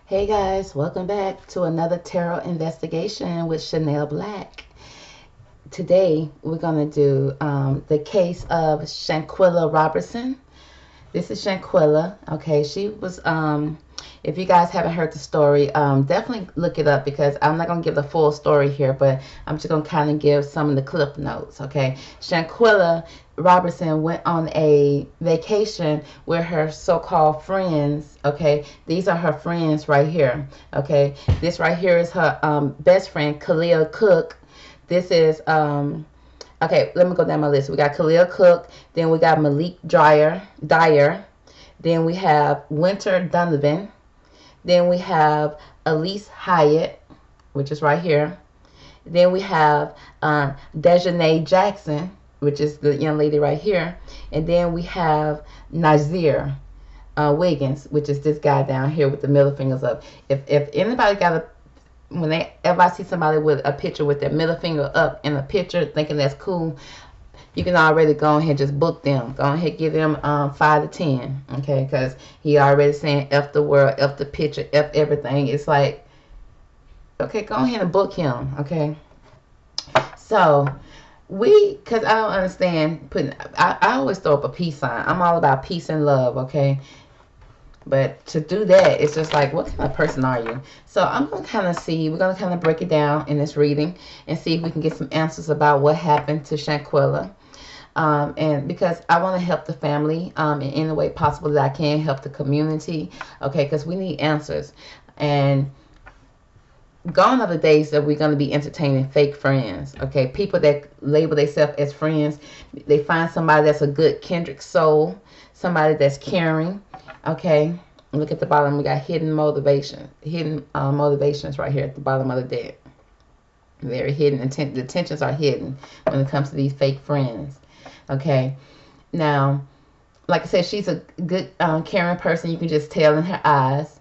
Hey guys, welcome back to another tarot investigation with Chanel Black. Today we're going to do the case of Shanquella Robinson. This is Shanquella. Okay, she was, if you guys haven't heard the story, definitely look it up because I'm not going to give the full story here, but I'm just going to kind of give some of the clip notes. Okay, Shanquella Robinson went on a vacation with her so-called friends. Okay, these are her friends right here. Okay, this right here is her best friend, Khalil Cook. This is okay, let me go down my list. We got Khalil Cook, then we got Malik Dyer, then we have Winter Donovan, then we have Elise Hyatt, which is right here. Then we have Dejanae Jackson, which is the young lady right here. And then we have Nazir Wiggins, which is this guy down here with the middle fingers up. If anybody got a whenever I see somebody with a picture with their middle finger up in a picture thinking that's cool, you can already go ahead and just book them. Go ahead and give them 5 to 10, okay? Because he already saying F the world, F the picture, F everything. It's like, okay, go ahead and book him, okay? So, because I don't understand I always throw up a peace sign. I'm all about peace and love, okay? But to do that, it's just like, what kind of person are you? So I'm going to kind of see, we're going to kind of break it down in this reading and see if we can get some answers about what happened to Shanquella. And because I want to help the family in any way possible that I can, help the community, okay, because we need answers. And gone are the days that we're going to be entertaining fake friends, okay? People that label themselves as friends, they find somebody that's a good kindred soul, somebody that's caring, okay? Look at the bottom. We got hidden motivation, hidden motivations right here at the bottom of the deck. Very hidden. The intentions are hidden when it comes to these fake friends, okay? Now, like I said, she's a good, caring person. You can just tell in her eyes.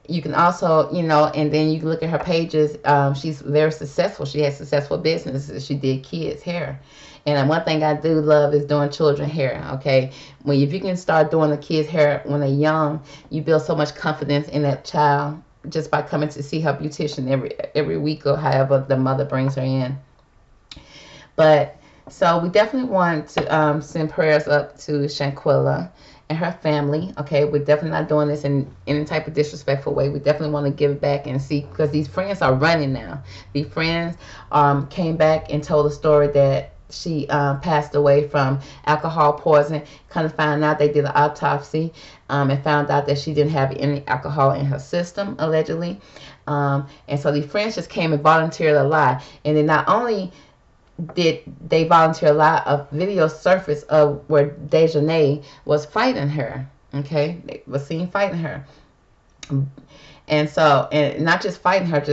You can also, and then you can look at her pages. She's very successful. She has successful businesses. She did kids' hair. And one thing I do love is doing children hair, okay? If you can start doing the kids' hair when they're young, you build so much confidence in that child just by coming to see her beautician every week or however the mother brings her in. But, so we definitely want to send prayers up to Shanquella and her family, okay? We're definitely not doing this in any type of disrespectful way. We definitely want to give back and see, because these friends are running now. These friends came back and told a story that she passed away from alcohol poisoning. Kind of found out, they did an autopsy and found out that she didn't have any alcohol in her system, allegedly. And so the friends just came and volunteered a lie. And then not only did they volunteer a lot of video surface of where Dejanae was fighting her, okay? They was seen fighting her. And so, and not just fighting her,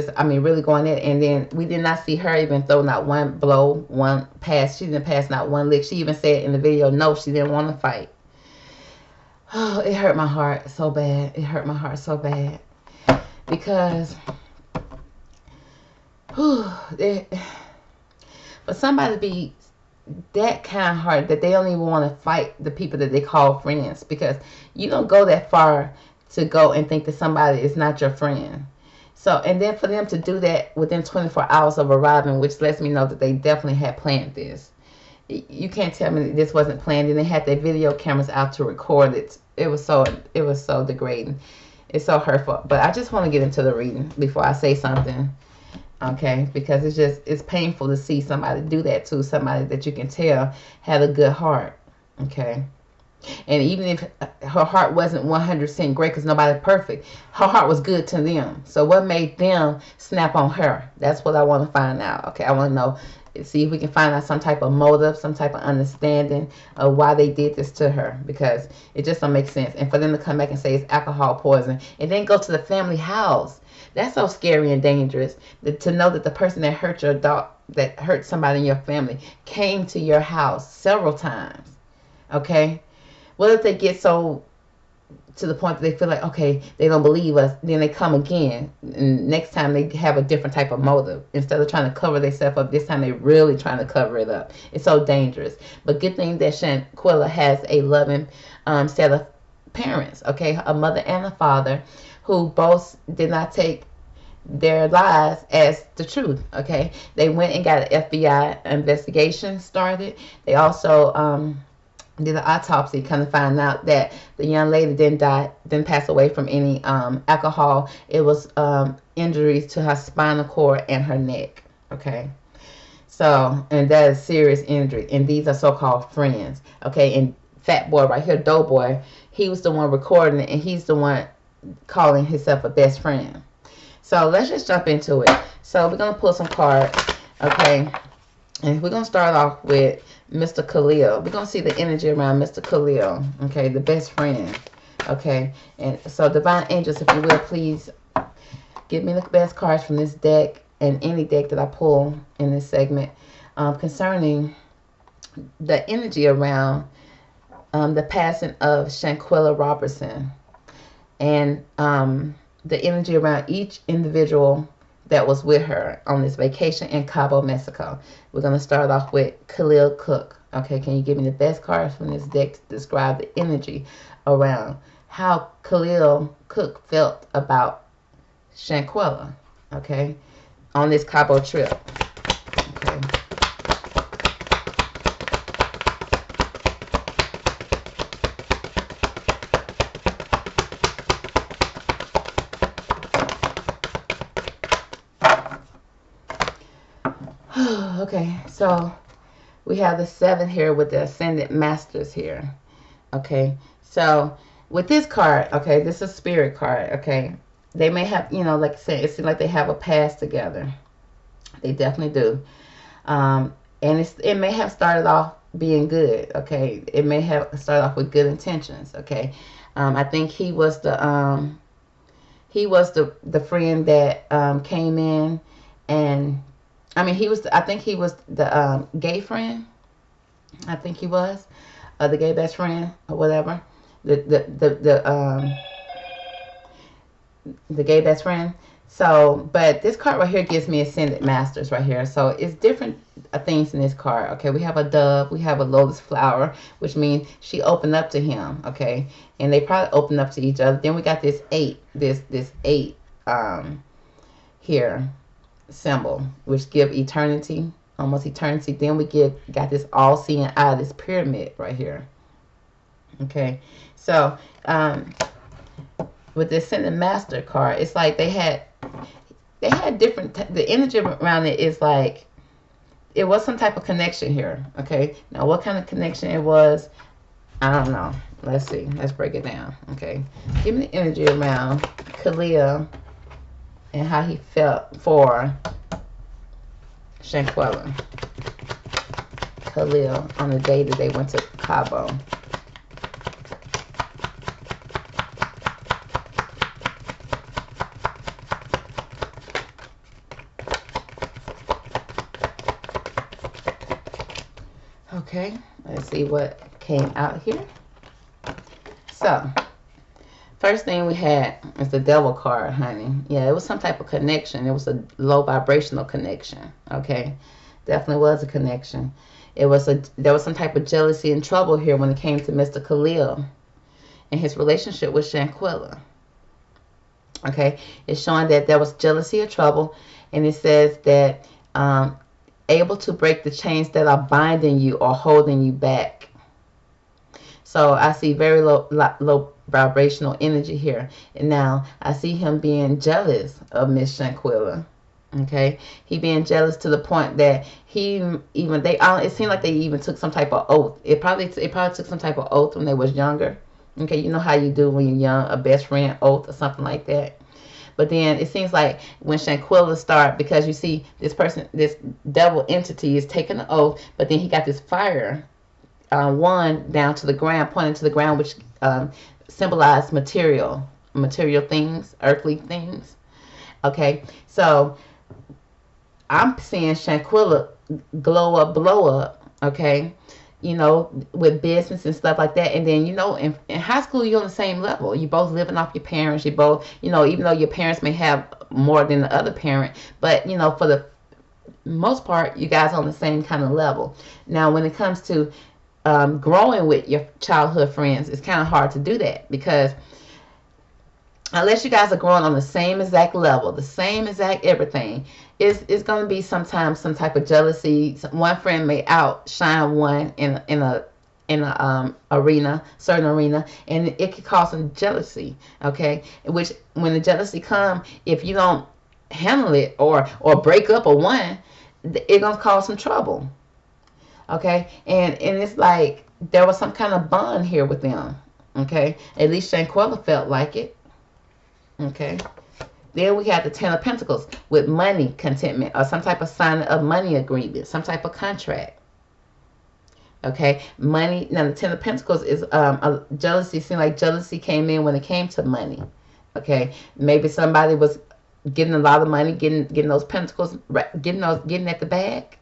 really going in. And then we did not see her even throw not one blow, one pass. She didn't pass not one lick. She even said in the video, no, she didn't want to fight. Oh, it hurt my heart so bad. It hurt my heart so bad. Because, for somebody to be that kind hearted that they don't even want to fight the people that they call friends, because you don't go that far to go and think that somebody is not your friend. So, and then for them to do that within 24 hours of arriving, which lets me know that they definitely had planned this. You can't tell me that this wasn't planned. And they had their video cameras out to record it. It was so degrading. It's so hurtful. But I just want to get into the reading before I say something. Okay, because it's painful to see somebody do that to somebody that you can tell had a good heart. Okay. And even if her heart wasn't 100% great, because nobody's perfect, her heart was good to them. So what made them snap on her? That's what I want to find out. Okay, I want to know, see if we can find out some type of motive, some type of understanding of why they did this to her, because it just don't make sense. And for them to come back and say it's alcohol poison and then go to the family house, that's so scary and dangerous. To know that the person that hurt your dog, that hurt somebody in your family, came to your house several times. Okay. What if they get so to the point that they feel like, okay, they don't believe us, then they come again, and next time they have a different type of motive. Instead of trying to cover themselves up, this time they're really trying to cover it up. It's so dangerous. But good thing that Shanquella has a loving set of parents, okay, a mother and a father, who both did not take their lies as the truth. Okay, they went and got an FBI investigation started. They also did an autopsy, kind of find out that the young lady didn't pass away from any alcohol. It was injuries to her spinal cord and her neck. Okay, so, and that is serious injury, and these are so-called friends. Okay, and Fat Boy right here, Doughboy, he was the one recording it, and he's the one calling himself a best friend. So let's just jump into it. So we're gonna pull some cards, okay, and we're gonna start off with Mr. Khalil. We're gonna see the energy around Mr. Khalil, okay, the best friend, okay. And so, divine angels, if you will, please give me the best cards from this deck and any deck that I pull in this segment concerning the energy around the passing of Shanquella Robinson, and the energy around each individual that was with her on this vacation in Cabo, Mexico. We're going to start off with Khalil Cook. Okay, can you give me the best cards from this deck to describe the energy around how Khalil Cook felt about Shanquella, okay, on this Cabo trip? Okay. Okay, so we have the 7 here with the Ascended Masters here. Okay, so with this card, okay, this is a spirit card, okay. They may have, you know, like I said, it seems like they have a past together. They definitely do. And it may have started off being good, okay. It may have started off with good intentions, okay. I think he was the friend that came in, and I mean, I think he was the gay friend. I think he was the gay best friend or whatever. The gay best friend. So, but this card right here gives me Ascended Masters right here. So it's different things in this card. Okay, we have a dove, we have a lotus flower, which means she opened up to him. Okay, and they probably opened up to each other. Then we got this 8, this 8 here symbol, which give eternity, almost eternity. Then we got this all-seeing eye, this pyramid right here. Okay, so with this Ascended Master card, it's like they had different, the energy around it is like it was some type of connection here. Okay, now what kind of connection it was, I don't know. Let's see, let's break it down. Okay, give me the energy around Khalil and how he felt for Shanquella. Khalil on the day that they went to Cabo. Okay, let's see what came out here. So, first thing we had is the Devil card, honey. Yeah, it was some type of connection. It was a low vibrational connection. Okay, definitely was a connection. There was some type of jealousy and trouble here when it came to Mr. Khalil and his relationship with Shanquella. Okay, it's showing that there was jealousy or trouble, and it says that able to break the chains that are binding you or holding you back. So I see very low vibrational energy here. And now I see him being jealous of Miss Shanquella. Okay, he being jealous to the point that it seemed like they even took some type of oath. It probably took some type of oath when they was younger. Okay, you know how you do when you're young, a best friend oath or something like that. But then it seems like when Shanquella started, because you see this person, this devil entity is taking the oath, but then he got this fire one down to the ground, pointing to the ground, which symbolized material things, earthly things. Okay, so I'm seeing Shanquella glow up, blow up. Okay, you know, with business and stuff like that. And then, you know, in high school, you're on the same level. You both living off your parents. You both, you know, even though your parents may have more than the other parent, but, you know, for the most part, you guys on the same kind of level. Now, when it comes to growing with your childhood friends, it's kind of hard to do that, because unless you guys are growing on the same exact level, the same exact everything, it's going to be sometimes some type of jealousy. One friend may outshine one in a arena, certain arena, and it could cause some jealousy. Okay, which when the jealousy come, if you don't handle it or break up or one, it's gonna cause some trouble. Okay, and it's like there was some kind of bond here with them. Okay, at least Shanquella felt like it. Okay. Then we have the Ten of Pentacles with money contentment, or some type of sign of money agreement, some type of contract. Okay, money. Now the Ten of Pentacles is a jealousy. Seemed like jealousy came in when it came to money. Okay, maybe somebody was getting a lot of money, getting those pentacles, getting at the bag.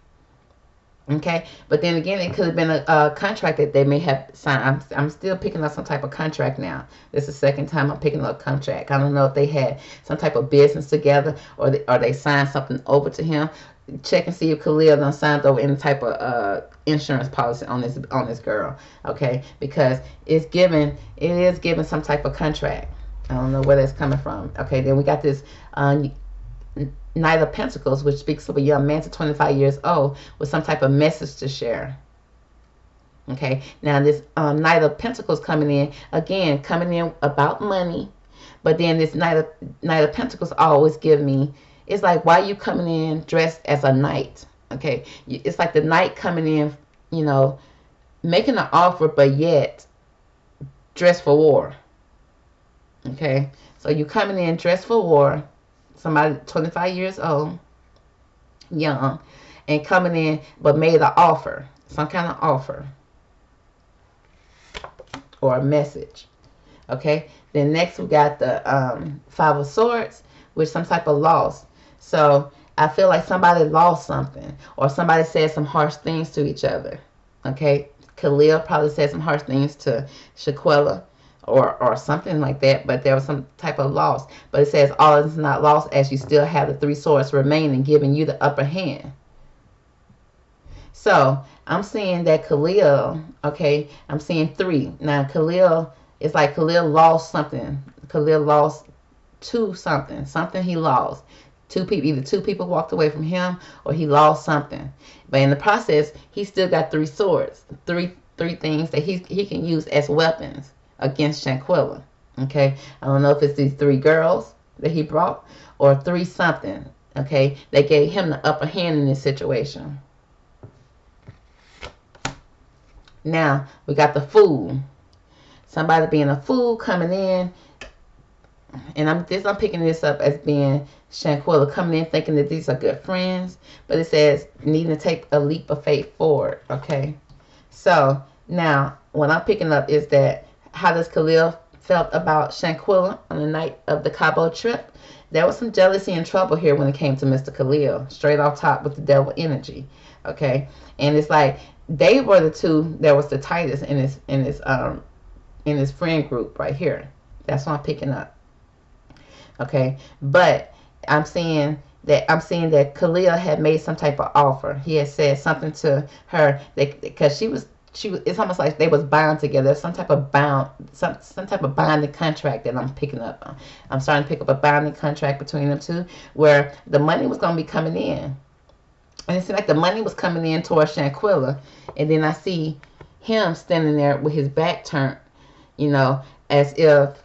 Okay, but then again, it could have been a contract that they may have signed. I'm still picking up some type of contract now. This is the second time I'm picking up contract. I don't know if they had some type of business together, or they signed something over to him. Check and see if Khalil done signed over any type of insurance policy on this girl. Okay, because it is giving some type of contract. I don't know where that's coming from. Okay, then we got this Knight of Pentacles, which speaks of a young man to 25 years old with some type of message to share. Okay, now this Knight of Pentacles coming in about money, but then this Knight of Pentacles always give me, it's like, why you coming in dressed as a knight? Okay, it's like the knight coming in, making an offer, but yet dressed for war. Okay, so you coming in dressed for war. Somebody 25 years old, young, and coming in, but made an offer, some kind of offer or a message. Okay, then next we got the Five of Swords with some type of loss. So I feel like somebody lost something, or somebody said some harsh things to each other. Okay, Khalil probably said some harsh things to Shanquella, or something like that, but there was some type of loss. But it says all is not lost, as you still have the Three Swords remaining, giving you the upper hand. So I'm seeing that Khalil, okay, I'm seeing three. Now Khalil, it's like Khalil lost something. Khalil lost something he lost. Either two people walked away from him, or he lost something. But in the process, he still got three swords, three things that he can use as weapons against Shanquella. Okay, I don't know if it's these three girls that he brought, or three something. Okay, they gave him the upper hand in this situation. Now we got the Fool. Somebody being a fool coming in, and I'm picking this up as being Shanquella coming in thinking that these are good friends, but it says needing to take a leap of faith forward. Okay, so now what I'm picking up is that, how does Khalil felt about Shanquella on the night of the Cabo trip? There was some jealousy and trouble here when it came to Mr. Khalil, straight off top with the devil energy. Okay, and it's like they were the two that was the tightest in this friend group right here. That's what I'm picking up. Okay, but I'm seeing that Khalil had made some type of offer. He had said something to her because she was, it's almost like they was bound together. Some type of binding contract that I'm picking up. I'm starting to pick up a binding contract between them two, where the money was going to be coming in. And it seemed like the money was coming in towards Shanquella. And then I see him standing there with his back turned, as if,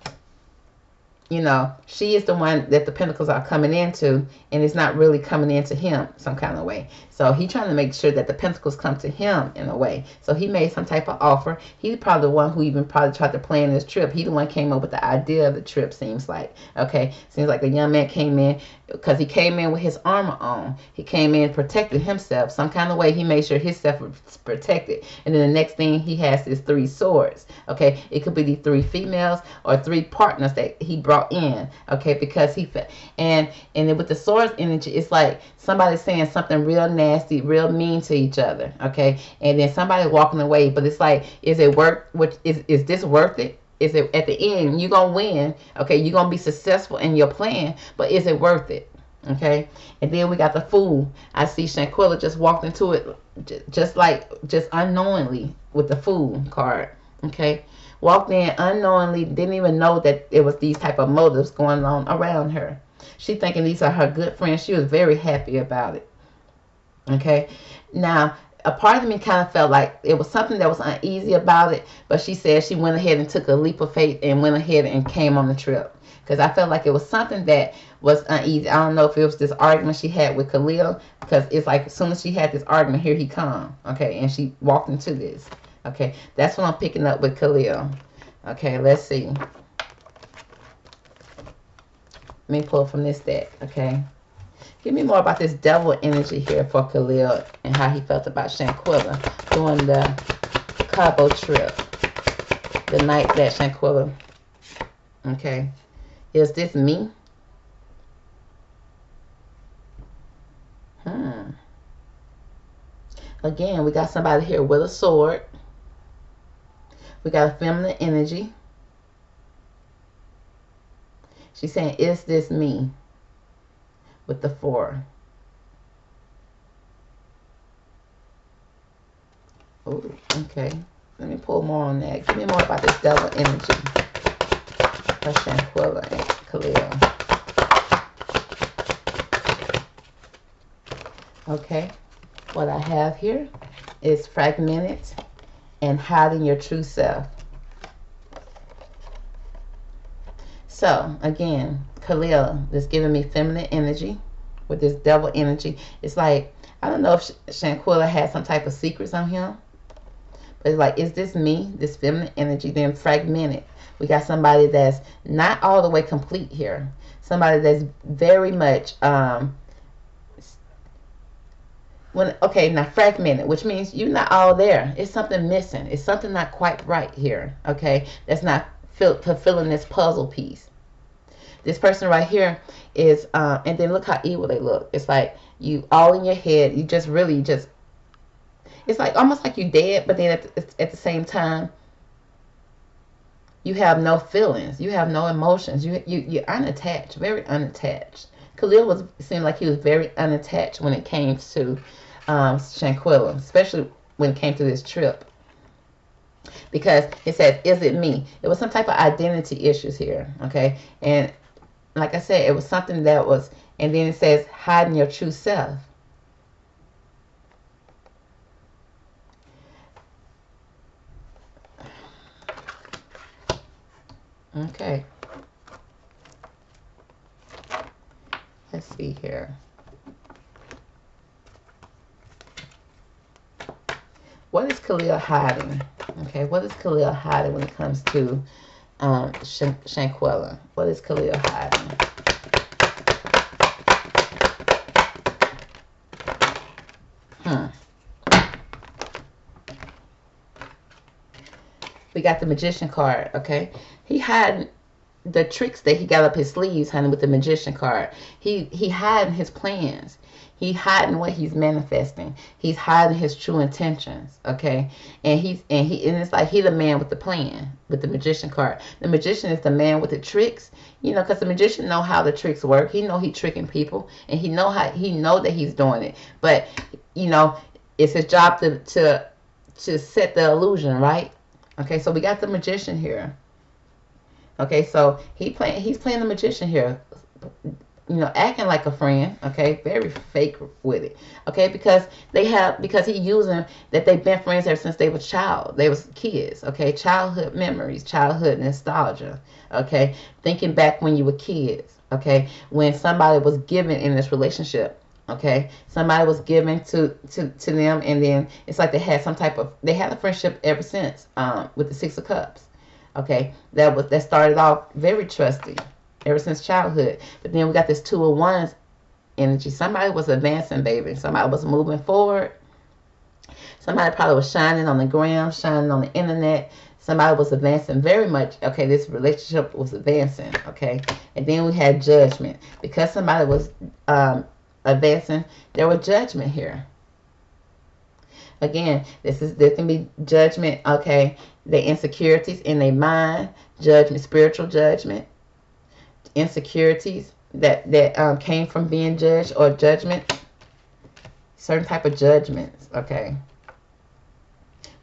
she is the one that the pentacles are coming into, and it's not really coming into him some kind of way. So he trying to make sure that the pentacles come to him in a way. So he made some type of offer. He's probably the one who even probably tried to plan this trip. He the one came up with the idea of the trip, seems like. Okay, seems like the young man came in, because he came in with his armor on. He came in protecting himself. Some kind of way he made sure his stuff was protected. And then the next thing he has is three swords. Okay, it could be the three females or three partners that he brought in. Okay, because and then with the swords energy, it's like somebody saying something real nasty, real mean to each other. Okay, and then somebody walking away. But it's like, is it worth? Is this worth it? Is it, at the end, you're going to win. Okay, you're going to be successful in your plan, but is it worth it? Okay, and then we got the Fool. I see Shanquella just walked into it, just unknowingly with the Fool card. Okay, walked in unknowingly, didn't even know that it was these type of motives going on around her. She thinking these are her good friends. She was very happy about it. Okay, now a part of me kind of felt like it was something that was uneasy about it, but she said she went ahead and took a leap of faith and went ahead and came on the trip, because I felt like it was something that was uneasy. I don't know if it was this argument she had with Khalil, because it's like as soon as she had this argument, here he come. Okay, and she walked into this. Okay, that's what I'm picking up with Khalil. Okay, let's see. Let me pull from this deck. Okay, give me more about this devil energy here for Khalil and how he felt about Shanquella during the Cabo trip, the night that Shanquella. Okay, is this me? Again, we got somebody here with a sword. We got a feminine energy. She's saying, is this me? With the 4. Oh, okay. Let me pull more on that. Give me more about this devil energy for Shanquella and Khalil. Okay. What I have here is fragmented and hiding your true self. So, again, Khalil is giving me feminine energy with this devil energy. It's like, I don't know if Shanquella had some type of secrets on him. But it's like, is this me? This feminine energy, then fragmented. We got somebody that's not all the way complete here. Somebody that's very much, now fragmented, which means you're not all there. It's something missing. It's something not quite right here. Okay, that's not fulfilling this puzzle piece. This person right here is, and then look how evil they look. It's like you all in your head. You just really just. It's like almost like you're dead, but then at the same time, you have no feelings. You have no emotions. You're unattached, very unattached. Khalil seemed like he was very unattached when it came to Shanquella, especially when it came to this trip. Because it says, is it me? It was some type of identity issues here, okay? And like I said, it was something that was, and then it says, hiding your true self. Okay. Let's see here. What is Khalil hiding? Okay, what is Khalil hiding when it comes to Shanquella? What is Khalil hiding? We got the Magician card, okay? He had the tricks that he got up his sleeves, honey, with the Magician card. He hiding his plans. He hiding what he's manifesting. He's hiding his true intentions, okay? And it's like he's the man with the plan with the Magician card. The Magician is the man with the tricks, you know, because the Magician know how the tricks work. He know he tricking people, and he know that he's doing it. But you know, it's his job to set the illusion, right? Okay, so we got the Magician here. Okay, so he's playing the Magician here, you know, acting like a friend. Okay, very fake with it. Okay, because he using that they've been friends ever since they were kids. Okay, childhood memories, childhood nostalgia. Okay, thinking back when you were kids. Okay, when somebody was given in this relationship. Okay, somebody was given to them, and then it's like they had a friendship ever since with the 6 of Cups. Okay, that started off very trusting ever since childhood. But then we got this 2 of Wands energy. Somebody was advancing, baby. Somebody was moving forward. Somebody probably was shining on the ground, shining on the internet. Somebody was advancing very much. Okay, this relationship was advancing. Okay, and then we had Judgment. Because somebody was advancing, there was judgment here. Again, there can be judgment. Okay, the insecurities in their mind, judgment, spiritual judgment, insecurities, that came from being judged or judgment, certain type of judgments, okay,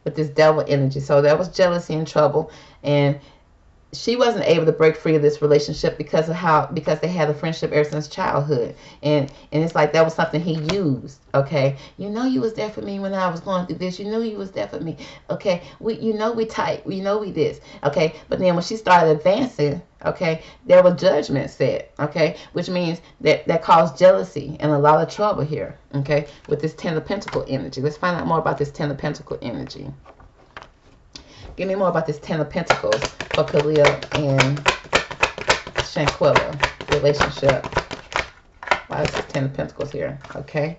with this devil energy. So that was jealousy and trouble, and she wasn't able to break free of this relationship because they had a friendship ever since childhood, and it's like that was something he used. Okay, you know you was there for me when I was going through this. You knew you was there for me. Okay, we tight. We know we this. Okay, but then when she started advancing, okay, there was judgment set. Okay, which means that caused jealousy and a lot of trouble here. Okay, with this Ten of Pentacle energy. Let's find out more about this Ten of Pentacle energy. Give me more about this Ten of Pentacles for Khalil and Shanquella relationship. Why is this Ten of Pentacles here? Okay.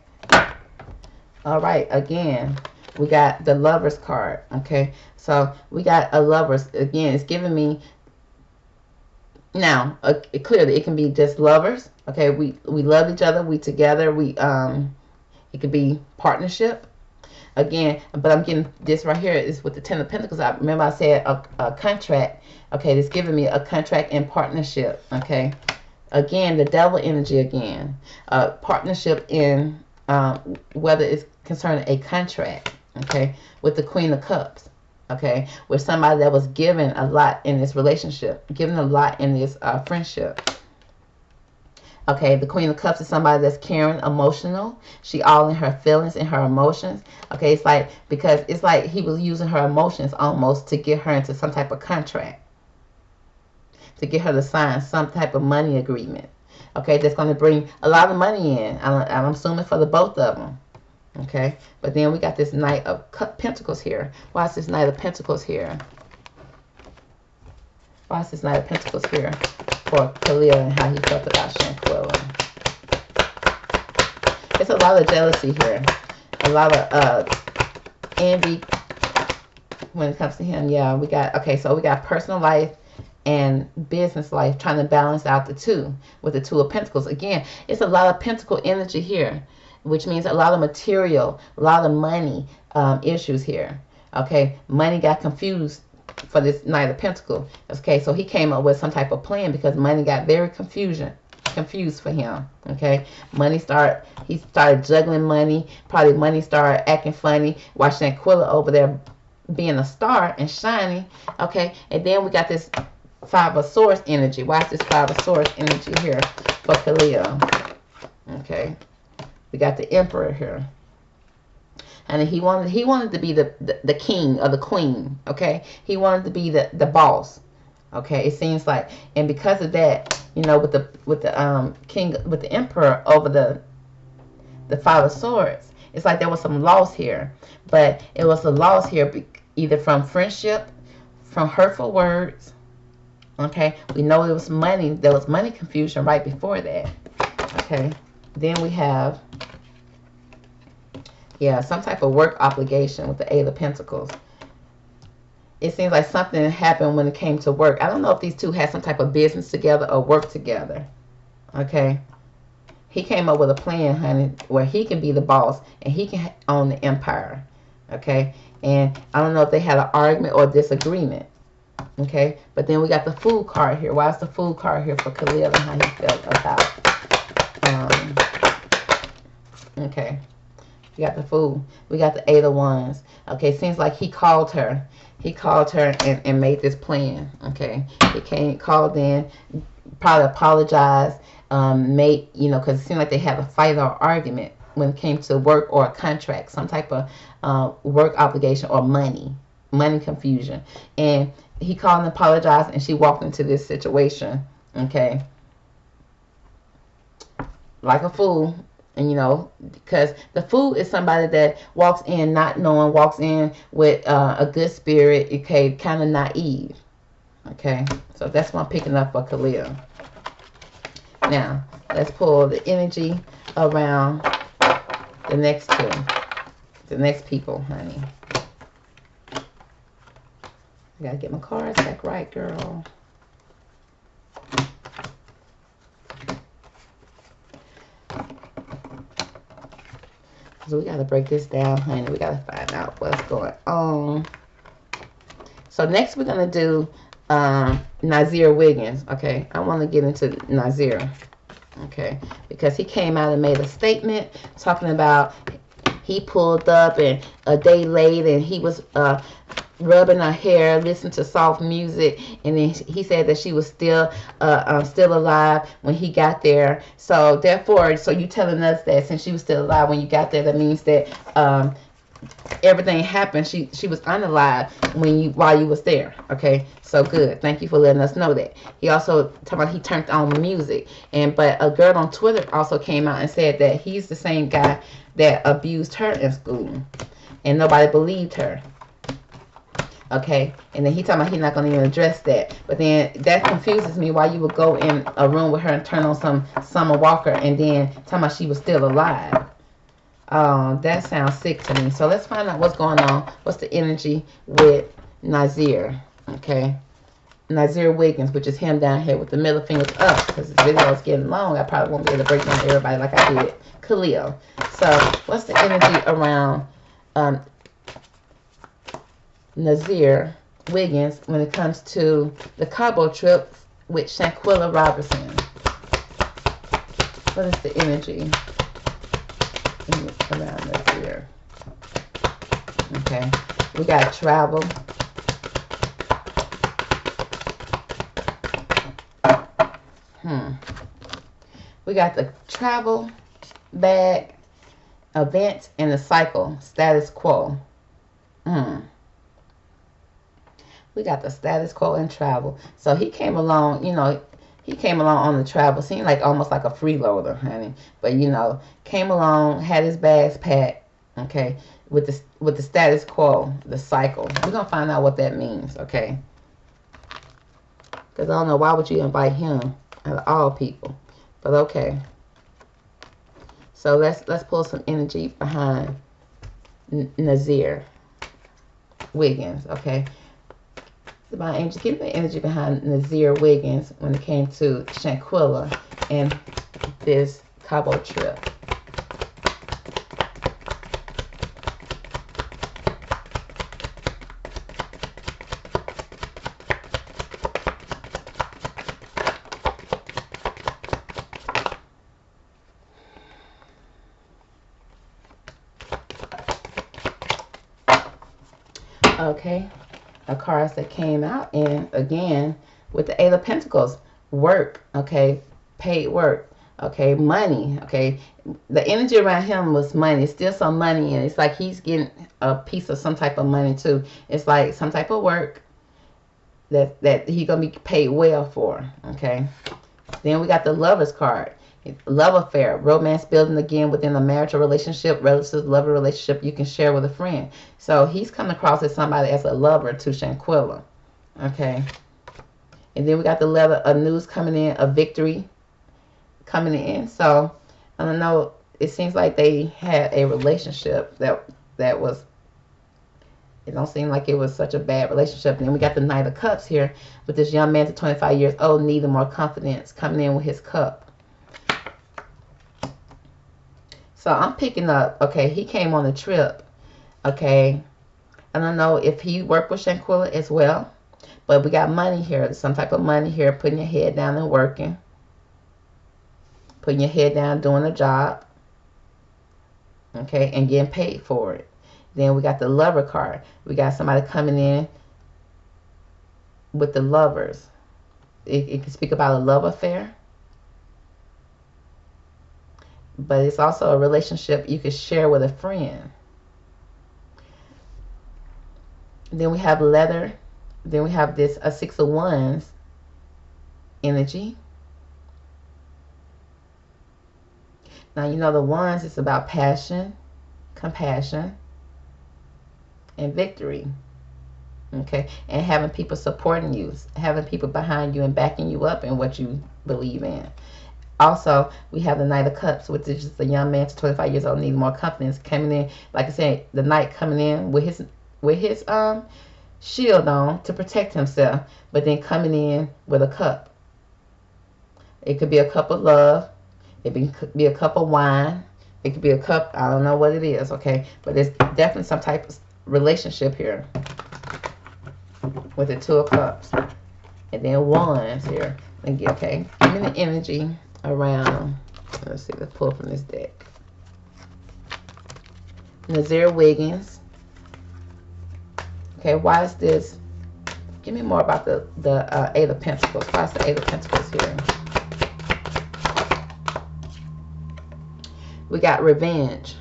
All right. Again, we got the Lovers card. Okay. So we got a Lovers. Again, it's giving me now. Clearly, it can be just lovers. Okay. We love each other. We together. It could be partnership. Again, but I'm getting this right here is with the Ten of Pentacles. I remember I said a contract. Okay, it's giving me a contract and partnership. Okay, again, the devil energy again. Partnership in whether it's concerning a contract. Okay, with the Queen of Cups. Okay, with somebody that was given a lot in this relationship, given a lot in this friendship. Okay, the Queen of Cups is somebody that's caring, emotional. She all in her feelings and her emotions. Okay, it's like, because it's like he was using her emotions almost to get her into some type of contract. To get her to sign some type of money agreement. Okay, that's going to bring a lot of money in. I'm assuming for the both of them. Okay, but then we got this Knight of Pentacles here. Why is this Knight of Pentacles here? Why is this Knight of Pentacles here for Khalil and how he felt about Shanquella? It's a lot of jealousy here. A lot of envy when it comes to him. Yeah, we got, okay, so we got personal life and business life, trying to balance out the two with the Two of Pentacles. Again, it's a lot of Pentacle energy here, which means a lot of material, a lot of money issues here. Okay, money got confused for this Knight of Pentacles. Okay, so he came up with some type of plan because money got very confused for him. Okay, he started juggling money. Probably money started acting funny. Watching Shanquella over there being a star and shining. Okay, and then we got this Five of Swords energy. Why is this Five of Swords energy here for Khalil? Okay, we got the Emperor here. And he wanted to be the king or the queen. Okay, he wanted to be the boss. Okay, it seems like, and because of that, you know, with the king, with the Emperor over the Five of Swords, it's like there was some loss here. But it was a loss here either from friendship, from hurtful words. Okay, we know it was money. There was money confusion right before that. Okay, then we have, yeah, some type of work obligation with the Eight of Pentacles. It seems like something happened when it came to work. I don't know if these two had some type of business together or work together. Okay. He came up with a plan, honey, where he can be the boss and he can own the empire. Okay. And I don't know if they had an argument or disagreement. Okay. But then we got the Fool card here. Why is the Fool card here for Khalil and how he felt about? Okay. We got the Fool. We got the Eight of Wands. Okay, seems like he called her. He called her and made this plan. Okay, he called in, probably apologized, made, you know, because it seemed like they had a fight or argument when it came to work or a contract, some type of work obligation or money confusion. And he called and apologized, and she walked into this situation. Okay, like a fool. And, you know, because the Fool is somebody that walks in not knowing, walks in with a good spirit, okay, kind of naive. Okay, so that's what I'm picking up for Khalil. Now, let's pull the energy around the next two. The next people, honey. I gotta get my cards back right, girl. So we got to break this down, honey. We got to find out what's going on. So next we're going to do Nazir Wiggins. Okay, I want to get into Nazir. Okay, because he came out and made a statement talking about he pulled up and a day late and he was rubbing her hair, listening to soft music, and then he said that she was still alive when he got there. So therefore, so you telling us that since she was still alive when you got there, that means that everything happened. She was unalive while you was there. Okay, so good. Thank you for letting us know that. He also talking about he turned on music, but a girl on Twitter also came out and said that he's the same guy that abused her in school, and nobody believed her. Okay, and then he talking about he's not going to even address that. But then that confuses me why you would go in a room with her and turn on some Summer Walker and then talking about she was still alive. That sounds sick to me. So let's find out what's going on. What's the energy with Nazir? Okay, Nazir Wiggins, which is him down here with the middle fingers up. Because this video is getting long, I probably won't be able to break down everybody like I did Khalil. So what's the energy around Nazir Wiggins when it comes to the Cabo trip with Shanquella Robinson? What is the energy around Nazir? Okay, we got travel. We got the travel, bag, event, and the cycle, status quo. We got the status quo and travel. So he came along, he came along on the travel. Seemed like almost like a freeloader, honey. But, came along, had his bags packed, okay, with the status quo, the cycle. We're going to find out what that means, okay? Because I don't know, why would you invite him out of all people? But, okay. So let's pull some energy behind Nazir Wiggins, okay? Divine angels, give me the energy behind Nazir Wiggins when it came to Shanquella and this Cabo trip. Okay. Cards that came out, and again with the Eight of Pentacles, work, okay, paid work, okay, money, okay. The energy around him was money. It's still some money, and it's like he's getting a piece of some type of money too. It's like some type of work that he gonna be paid well for, okay. Then we got the Lovers card. Love affair, romance building again within a marriage or relationship, relative lover relationship you can share with a friend. So he's coming across as somebody as a lover to Shanquella. Okay. And then we got the letter of news coming in, a victory coming in. So I don't know, it seems like they had a relationship that was, it don't seem like it was such a bad relationship. And then we got the Knight of Cups here with this young man to 25 years old needing more confidence, coming in with his cup. So I'm picking up, okay, he came on a trip, okay. I don't know if he worked with Shanquella as well, but we got money here, some type of money here, putting your head down and working, putting your head down, doing a job, okay, and getting paid for it. Then we got the Lover card. We got somebody coming in with the Lovers. It can speak about a love affair. But it's also a relationship you could share with a friend. Then we have leather. Then we have this a Six of Wands energy. Now, the Wands is about passion, compassion, and victory. Okay? And having people supporting you, having people behind you and backing you up in what you believe in. Also, we have the Knight of Cups, which is just a young man to 25 years old needing more confidence, coming in, like I said, the Knight coming in with his shield on to protect himself, but then coming in with a cup. It could be a cup of love. It could be a cup of wine. It could be a cup, I don't know what it is, okay? But there's definitely some type of relationship here with the Two of Cups. And then Wands here. Okay, give me the energy around, let's see, let's pull from this deck. Nazir Wiggins. Okay, why is this? Give me more about the Eight of Pentacles. Why is the Eight of Pentacles here? We got revenge.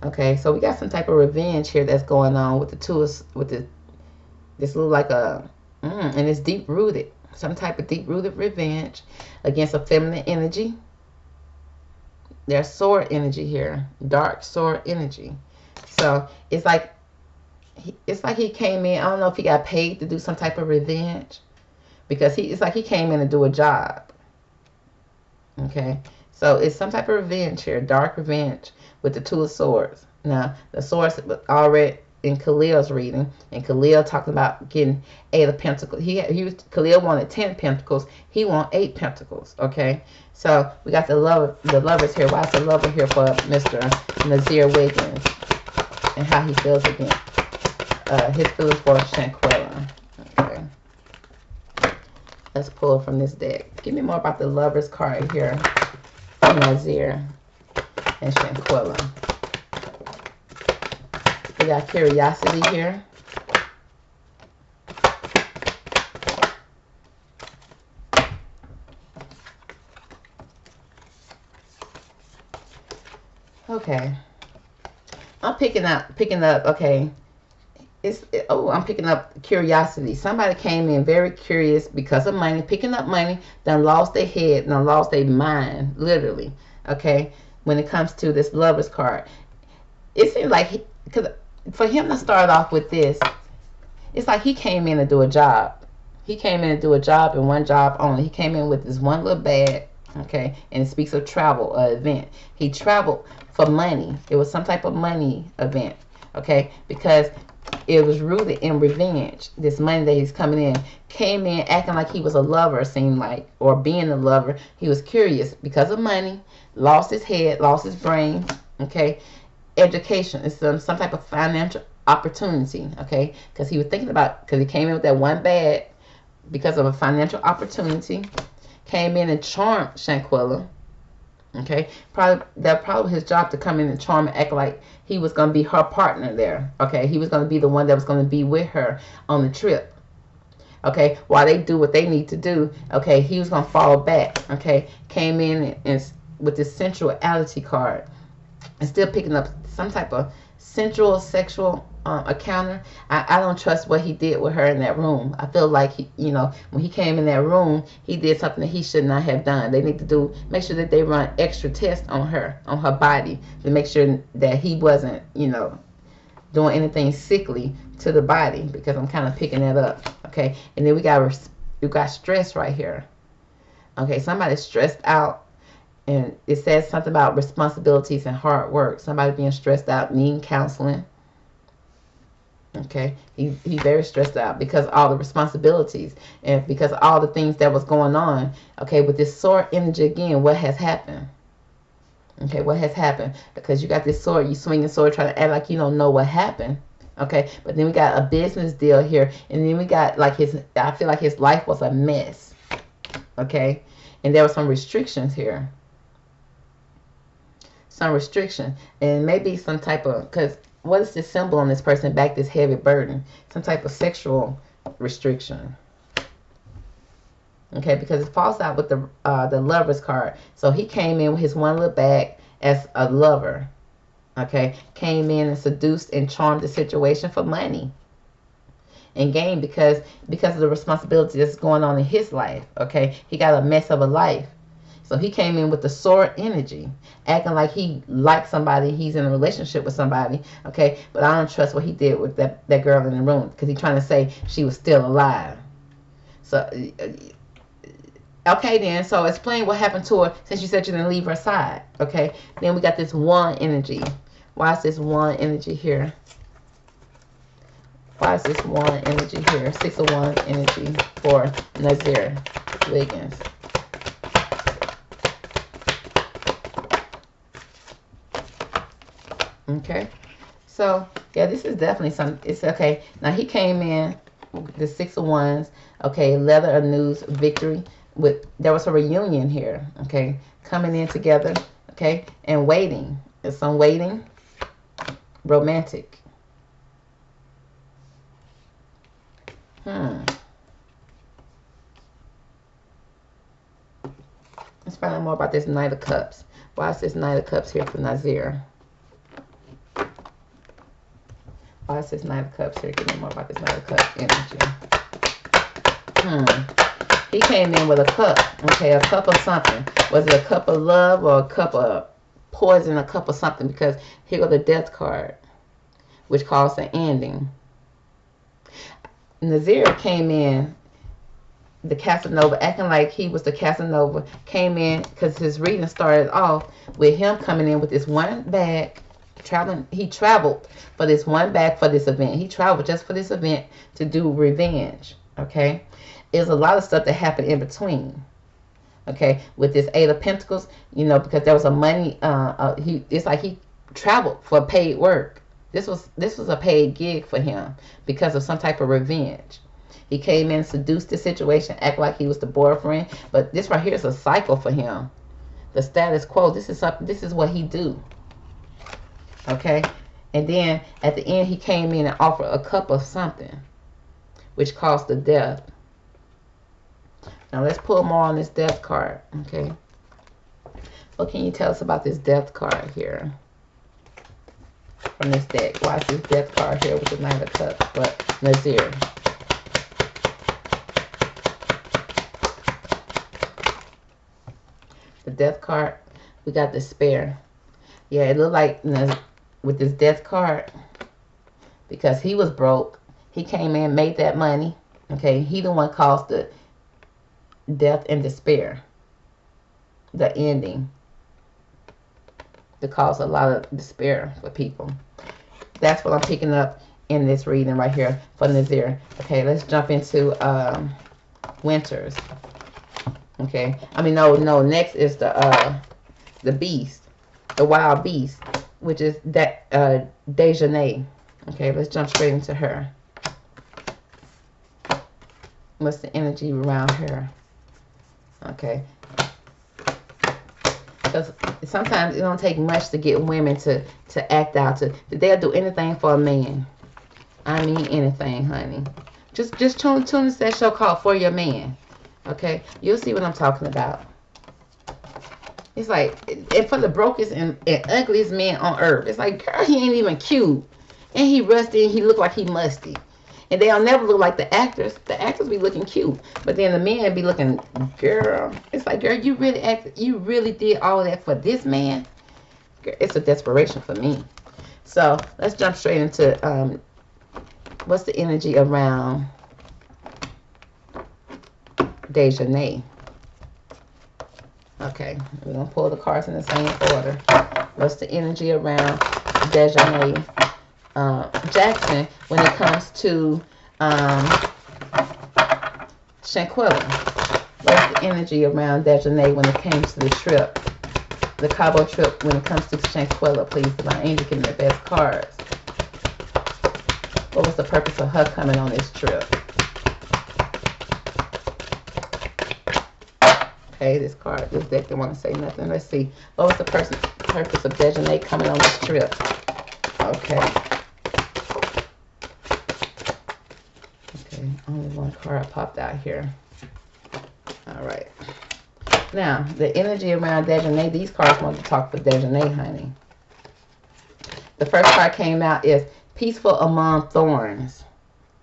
Okay, so we got some type of revenge here that's going on with the two of, with this little like a, and it's deep rooted. Some type of deep rooted revenge against a feminine energy. There's sword energy here, dark sword energy. So it's like he came in. I don't know if he got paid to do some type of revenge, because it's like he came in to do a job. Okay, so it's some type of revenge here, dark revenge with the Two of Swords. Now the swords already in Khalil's reading, and Khalil talked about getting Eight of Pentacles. Khalil wanted 10 Pentacles. He want 8 Pentacles. Okay, so we got the lovers here. Why is the lover here for Mr. Nazir Wiggins, and how he feels again? His feelings for Shanquella. Okay, let's pull from this deck. Give me more about the lovers card here, Nazir and Shanquella. We got curiosity here. Okay, I'm picking up. Okay, I'm picking up curiosity. Somebody came in very curious because of money, picking up money, then lost their head, then lost their mind, literally. Okay, when it comes to this lovers card, it seems like because for him to start off with this, it's like he came in to do a job. He came in to do a job, and one job only. He came in with this one little bag, okay, and it speaks of travel, event. He traveled for money. It was some type of money event, okay, because it was rooted in revenge. This money that he's coming in, came in acting like he was a lover, seemed like, or being a lover. He was curious because of money, lost his head, lost his brain, okay. Education is some type of financial opportunity, okay, because he was thinking about, because he came in with that one bag because of a financial opportunity, came in and charmed Shanquella, okay. Probably his job to come in and charm and act like he was going to be her partner there, okay. He was going to be the one that was going to be with her on the trip, okay, while they do what they need to do, okay. He was going to fall back, okay. Came in and with this sensuality card, and still picking up some type of sensual sexual encounter. I don't trust what he did with her in that room. I feel like he, when he came in that room, he did something that he should not have done. They need to make sure that they run extra tests on her body, to make sure that he wasn't, doing anything sickly to the body, because I'm kind of picking that up, okay. And then we got stress right here, okay. Somebody's stressed out. And it says something about responsibilities and hard work. Somebody being stressed out, needing counseling. Okay, he's very stressed out because of all the responsibilities and because of all the things that was going on. Okay, with this sword energy again, what has happened? Okay, what has happened? Because you got this sword, you swing the sword, trying to act like you don't know what happened. Okay, but then we got a business deal here, and then we got like I feel like his life was a mess. Okay, and there were some restrictions here. Some restriction, and maybe some type of, because what is this symbol on this person back, this heavy burden? Some type of sexual restriction, okay, because it falls out with the lovers card. So he came in with his one little bag as a lover, okay, came in and seduced and charmed the situation for money and gain, because of the responsibility that's going on in his life, okay. He got a mess of a life. So he came in with the sword energy, acting like he liked somebody, he's in a relationship with somebody, okay? But I don't trust what he did with that girl in the room, because he's trying to say she was still alive. So, okay then, so explain what happened to her since you said you didn't leave her side, okay? Then we got this one energy. Why is this one energy here? Why is this one energy here? 6 of Wands energy for Nazir Wiggins. Okay, so yeah, this is definitely some. It's okay. Now he came in the 6 of Wands. Okay, leather of news, victory there was a reunion here, okay, coming in together, okay, and waiting. There's some waiting, romantic. Let's find out more about this Knight of Cups. Why is this Knight of Cups here for Nazir? Why is this Knight of Cups here? Give me more about this Knight of Cups energy. He came in with a cup, okay, a cup of something. Was it a cup of love or a cup of poison, a cup of something? Because here was the Death card, which caused an ending. Nazir came in, the Casanova, acting like he was the Casanova, came in because his reading started off with him coming in with this one bag, traveling. He traveled for this one bag for this event. He traveled just for this event to do revenge, okay? There's a lot of stuff that happened in between, okay, with this Eight of Pentacles, you know, because there was a money, it's like he traveled for paid work. This was a paid gig for him because of some type of revenge. He came in, seduced the situation, act like he was the boyfriend. But this right here is a cycle for him. The status quo. This is what he do. Okay, and then at the end he came in and offered a cup of something, which caused the death. Now let's pull more on this Death card. Okay, what can you tell us about this Death card here? From this deck. Why is this Death card here with the Knight of Cups but Nazir? The Death card, we got Despair. Yeah, it looked like with this Death card, because he was broke, he came in, made that money. Okay, he the one caused the death and despair, the ending, to cause a lot of despair for people. That's what I'm picking up in this reading right here for Nazir. Okay, let's jump into Winters. Okay, I mean no. Next is the beast, the wild beast, which is that Dejanae. Okay, let's jump straight into her. What's the energy around her? Okay. Because sometimes it don't take much to get women to act out. They'll do anything for a man. I mean anything, honey. Just tune into that show called For Your Man. Okay? You'll see what I'm talking about. It's like, and for the brokest and ugliest man on earth, it's like, girl, he ain't even cute. And he rusty and he look like he musty. And they'll never look like the actors. The actors be looking cute. But then the men be looking, girl. It's like, girl, you really did all that for this man? Girl, it's a desperation for me. So let's jump straight into what's the energy around Dejanae. Okay, we're going to pull the cards in the same order. What's the energy around Dejanae Jackson when it comes to Shanquella? What's the energy around Dejanae when it comes to the trip, the Cabo trip, when it comes to Shanquella? Please, divine angel, give me the best cards. What was the purpose of her coming on this trip? Okay, this deck didn't want to say nothing. Let's see. What was the purpose of Dejanae coming on this trip? Okay. Okay, only one card popped out here. All right. Now, the energy around Dejanae, these cards want to talk for Dejanae, honey. The first card came out is Peaceful Among Thorns.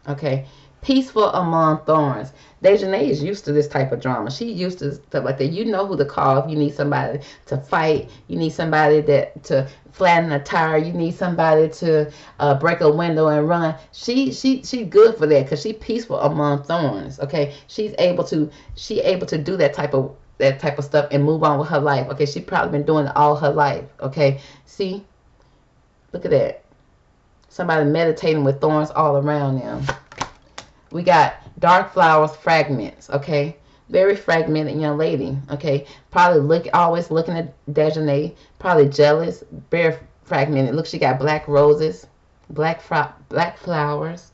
Okay, Peaceful Among Thorns. Dejanae is used to this type of drama. She's used to stuff like that. You know who to call if you need somebody to fight. You need somebody to flatten a tire. You need somebody to break a window and run. She's good for that because she's peaceful among thorns. Okay, she's able to do that type of stuff and move on with her life. Okay, she's probably been doing it all her life. Okay, see, look at that. Somebody meditating with thorns all around them. We got dark flowers, fragments, okay? Very fragmented young lady, okay? Probably always looking at Dejanae, probably jealous, very fragmented. Look, she got black roses, black flowers,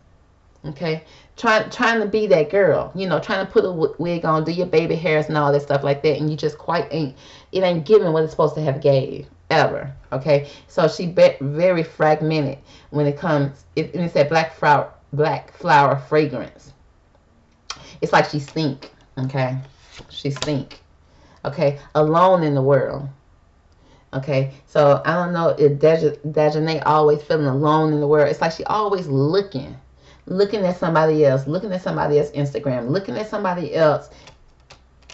Okay, trying to be that girl, you know, trying to put a wig on, do your baby hairs and all that stuff like that, and you just quite ain't, it ain't giving what it's supposed to have gave ever. Okay, so she very fragmented when it comes. And it's that black flower fragrance. It's like she stink. Okay, she stink. Okay, alone in the world. Okay, so I don't know if Dejanae always feeling alone in the world. It's like she always looking at somebody else, looking at somebody else's Instagram, looking at somebody else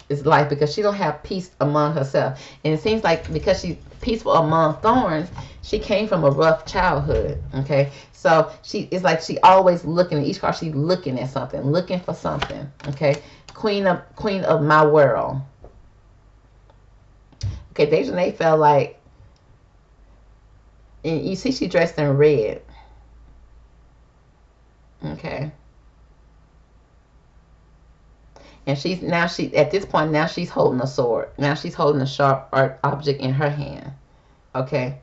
is life, because she don't have peace among herself. And it seems like because she's peaceful among thorns, she came from a rough childhood. Okay, so it's like she always looking at each card. She's looking at something, looking for something. Okay, queen of my world. Okay, Dejanae felt like, and you see she dressed in red. Okay. And at this point now she's holding a sword. Now she's holding a sharp object in her hand. Okay.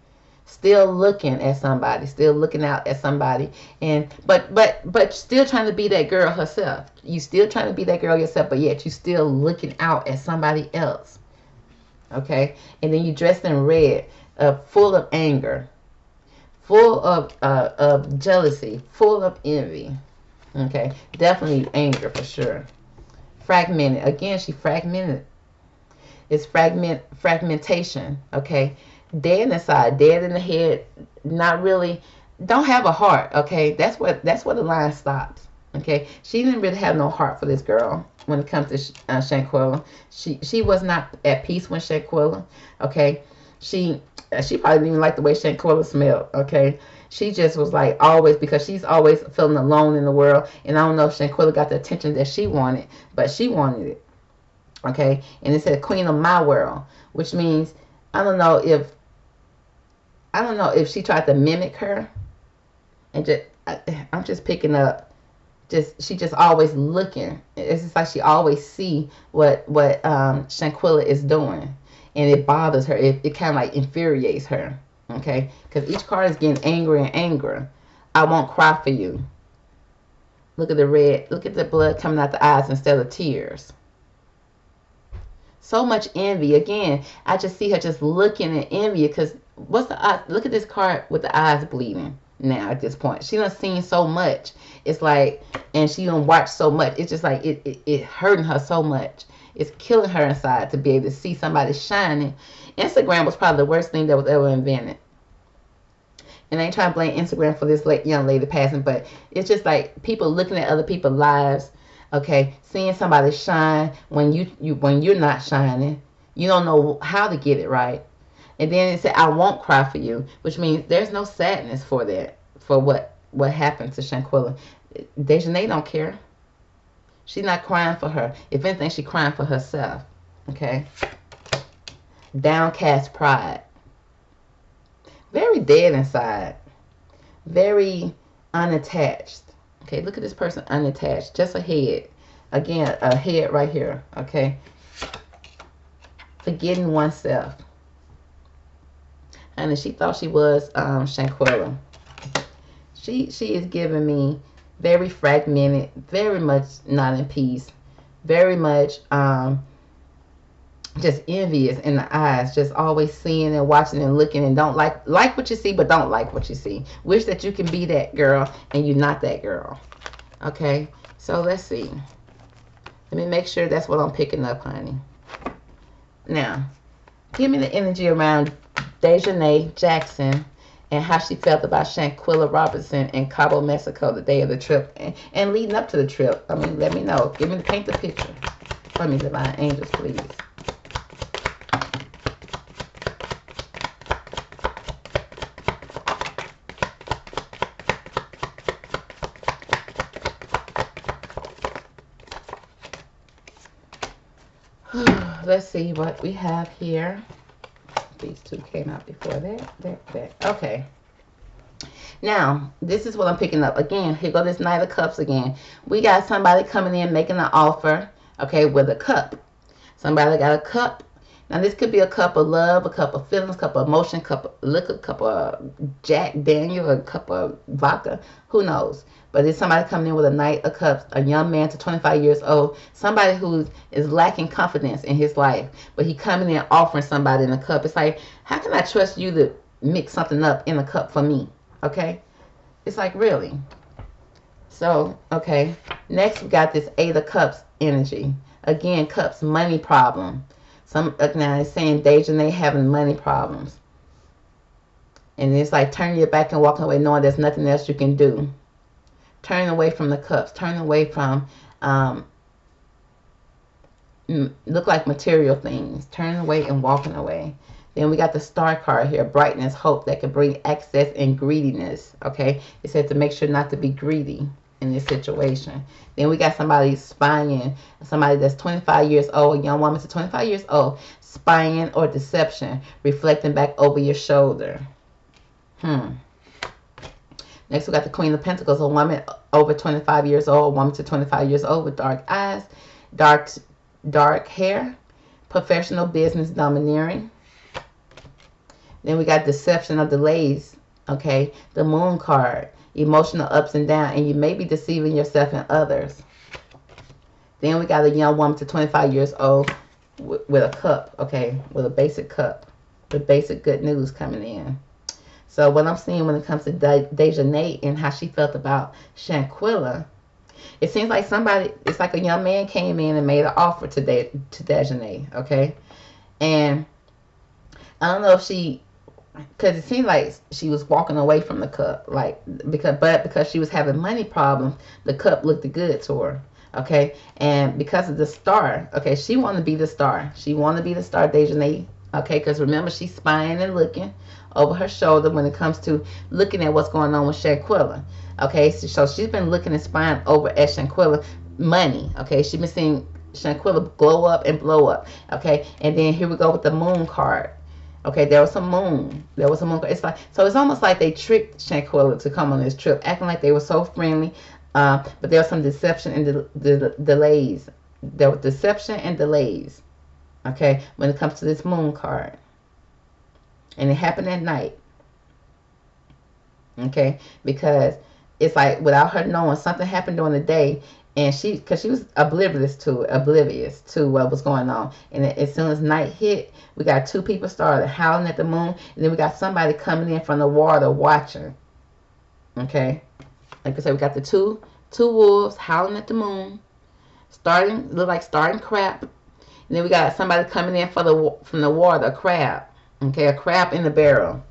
Still looking at somebody, still looking out at somebody, and but still trying to be that girl herself. You still trying to be that girl yourself, but yet you still looking out at somebody else. Okay. And then you dressed in red, full of anger, full of jealousy, full of envy. Okay, definitely anger for sure. Fragmented. Again, she fragmented. It's fragmentation. Okay, dead inside, dead in the head. Not really. Don't have a heart. Okay, that's where the line stops. Okay, she didn't really have no heart for this girl when it comes to Shanquella. She was not at peace with Shanquella. Okay, she probably didn't even like the way Shanquella smelled. Okay, she just was like always, because she's always feeling alone in the world. And I don't know if Shanquella got the attention that she wanted, but she wanted it. Okay, and it said queen of my world, which means I don't know if she tried to mimic her, and I'm just picking up. She just always looking. It's just like she always see what Shanquella is doing, and it bothers her. It kind of like infuriates her. Okay, because each card is getting angrier and angrier. I won't cry for you. Look at the red. Look at the blood coming out the eyes instead of tears. So much envy. Again, I just see her just looking at envy, because what's the eye? Look at this card with the eyes bleeding now at this point. She done seen so much. It's like, and she done watched so much. It's just like it hurting her so much. It's killing her inside to be able to see somebody shining. Instagram was probably the worst thing that was ever invented. And I ain't trying to blame Instagram for this young lady passing, but it's just like people looking at other people's lives. Okay, seeing somebody shine when you're not shining, you don't know how to get it right. And then it said, "I won't cry for you," which means there's no sadness for that, for what happened to Shanquella. Dejanae don't care. She's not crying for her. If anything, she's crying for herself. Okay. Downcast pride. Very dead inside. Very unattached. Okay, look at this person unattached. Just a head. Again, a head right here. Okay. Forgetting oneself. And she thought she was Shanquella. She is giving me very fragmented, very much not in peace, very much just envious in the eyes, just always seeing and watching and looking, and don't like what you see, but don't like what you see. Wish that you can be that girl and you're not that girl. Okay, so let's see. Let me make sure that's what I'm picking up, honey. Now, give me the energy around Dejanae Jackson and how she felt about Shanquella Robinson in Cabo, Mexico, the day of the trip, and leading up to the trip. I mean, let me know. Paint the picture for me, divine angels, please. Let's see what we have here. These two came out before that. Okay. Now, this is what I'm picking up. Again, here go this Knight of Cups again. We got somebody coming in making an offer, okay, with a cup. Somebody got a cup, Now, this could be a cup of love, a cup of feelings, a cup of emotion, a cup of liquor, a cup of Jack Daniel, a cup of vodka. Who knows? But it's somebody coming in with a Knight of Cups, a young man to 25 years old, somebody who is lacking confidence in his life, but he coming in offering somebody in a cup. It's like, how can I trust you to mix something up in a cup for me? Okay? It's like, really? So, okay. Next, we got this Eight of Cups energy. Again, cups, money problem. Now it's saying Dejanae having money problems. And it's like turning your back and walking away knowing there's nothing else you can do. Turning away from the cups. Turning away from, look like material things. Turning away and walking away. Then we got the Star card here. Brightness, hope that can bring access and greediness. Okay. It said to make sure not to be greedy in this situation. Then we got somebody spying, somebody that's 25 years old, a young woman to 25 years old, spying or deception, reflecting back over your shoulder. Next we got the Queen of Pentacles, a woman over 25 years old, a woman to 25 years old with dark eyes, dark hair, professional business domineering. Then we got deception or delays, okay, the Moon card. Emotional ups and downs, and you may be deceiving yourself and others. Then we got a young woman to 25 years old with a cup, okay, with a basic cup, the basic good news coming in. So what I'm seeing when it comes to Dejanae and how she felt about Shanquella, it seems like somebody, it's like a young man came in and made an offer to Dejanae, okay, and I don't know if she, because it seemed like she was walking away from the cup, like because she was having money problems, the cup looked good to her, okay, and because of the Star, okay, she wanted to be the Star, Dejanae, okay, because remember she's spying and looking over her shoulder when it comes to looking at what's going on with Shanquella, okay, so she's been looking and spying over at Shanquella money, okay, she's been seeing Shanquella glow up and blow up, okay, and then here we go with the Moon card. Okay, there was some moon. It's like, so it's almost like they tricked Shanquella to come on this trip, acting like they were so friendly. But there was some deception and delays. There was deception and delays. Okay, when it comes to this Moon card, and it happened at night. Okay, because it's like without her knowing, something happened during the day. And because she was oblivious to what was going on. And as soon as night hit, we got two people started howling at the moon. And then we got somebody coming in from the water watching. Okay. Like I said, we got the two wolves howling at the moon. Look like starting crap. And then we got somebody coming in from the water, a crab. Okay, a crab in the barrel.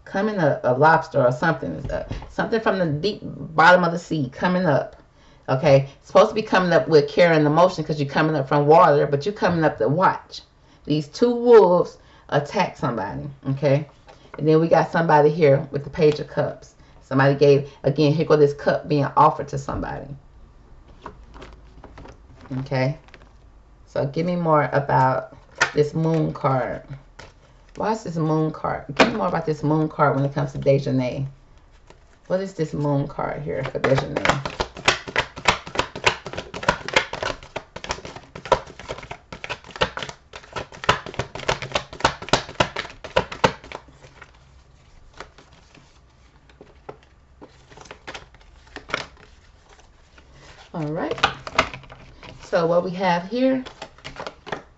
Coming a lobster or something. Something from the deep bottom of the sea coming up. Okay, supposed to be coming up with care and emotion because you're coming up from water, but you're coming up to watch these two wolves attack somebody. Okay, and then we got somebody here with the Page of Cups. Somebody gave, again, here go this cup being offered to somebody. Okay, so give me more about this Moon card. Why is this Moon card? Give me more about this Moon card when it comes to Dejanae. What is this Moon card here for Dejanae? All right. So what we have here,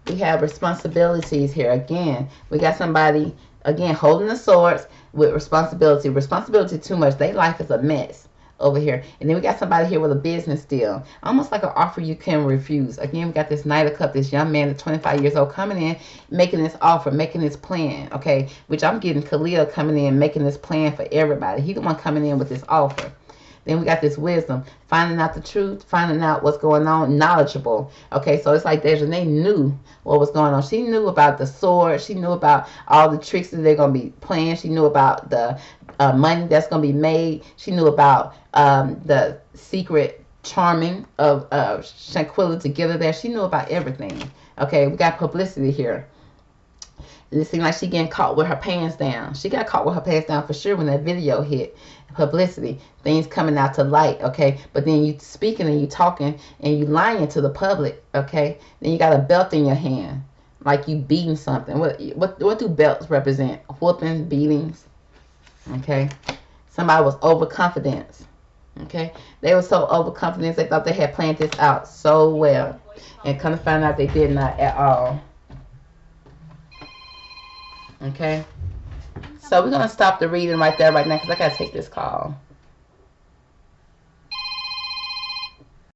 we have responsibilities here. Again, we got somebody, again, holding the swords with responsibility. Responsibility too much. Their life is a mess over here. And then we got somebody here with a business deal. Almost like an offer you can refuse. Again, we got this Knight of Cups, this young man at 25 years old coming in, making this offer, making this plan, okay? Which I'm getting Khalil coming in, making this plan for everybody. He the one coming in with this offer. Then we got this wisdom, finding out the truth, finding out what's going on, knowledgeable. Okay, so it's like Dejanae knew what was going on. She knew about the sword. She knew about all the tricks that they're going to be playing. She knew about the money that's going to be made. She knew about the secret charming of Shanquella to get her there. She knew about everything. Okay, we got publicity here. It seemed like she getting caught with her pants down. She got caught with her pants down for sure when that video hit. Publicity, things coming out to light, okay? But then you speaking and you talking and you lying to the public, okay? Then you got a belt in your hand, like you beating something. What do belts represent? Whoopings, beatings. Okay. Somebody was overconfident. Okay. They were so overconfident they thought they had planned this out so well. And come to find out they did not at all. Okay. So we're going to stop the reading right there right now because I got to take this call.